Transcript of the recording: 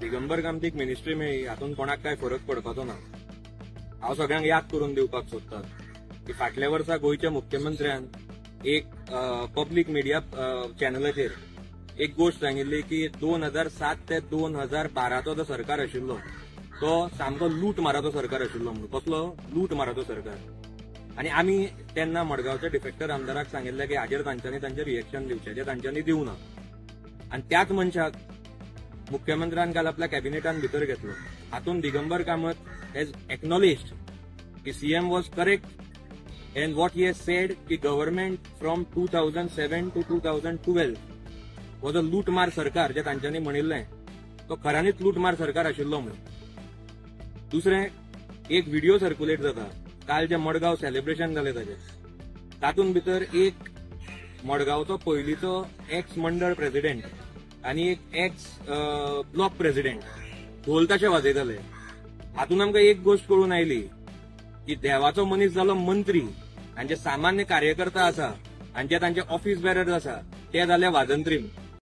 Digambar कामतीक ministry मेळ्ळी हातूंत कोणाक काय फरक पडपाचो ना। हांव सगळ्यांक याद करून दिवपाक सोदतां की फाटल्या वर्सा गोंयच्या मुख्यमंत्र्यान एक पब्लीक मिडिया चॅनलाचेर एक गोष्ट सांगिल्ली की 2007 ते 2012 जो सरकार आशिल्लो तो सामको लूट माराचो सरकार आशिल्लो म्हणून। कसलो लूट माराचो सरकार। आणि आमी तेन्ना मडगांवच्या डिफेक्टर आमदाराक सांगिल्लें की हाजेर तांच्यांनी तांचें रिएक्शन दिवचें, जें तांच्यांनी दिवना। आणि त्याच मनशाक मुख्यमंत्र्यान काल आपल्या कॅबिनेटान भितर घेतलो। हातूंत दिगंबर कामत हॅज एक्नॉलेज्ड की CM was correct in what he has said की government from 2007 to 2012 was a लूटमार सरकार, जें तांच्यांनी म्हणिल्लें तो खऱ्यांनीच लूटमार सरकार आशिल्लो म्हणून। दुसरें, एक व्हिडिओ सर्क्युलेट जाता काल जे मडगांव सेलिब्रेशन जालें ताचें, तातूंत भितर एक मडगांवचो पयलींचो एक्स मंडळ प्रेसिडेंट आनी एक एक्स ब्लॉक प्रेसिडेंट ढोल ताशे वाजयताले। हातूंत आमकां एक गोष्ट कळून आयली की देवाचो मनीस जालो मंत्री आनी जे सामान्य कार्यकर्ता आसा आनी जे तांचे ऑफिस बेरर्स आसा ते जाले वाजंत्री।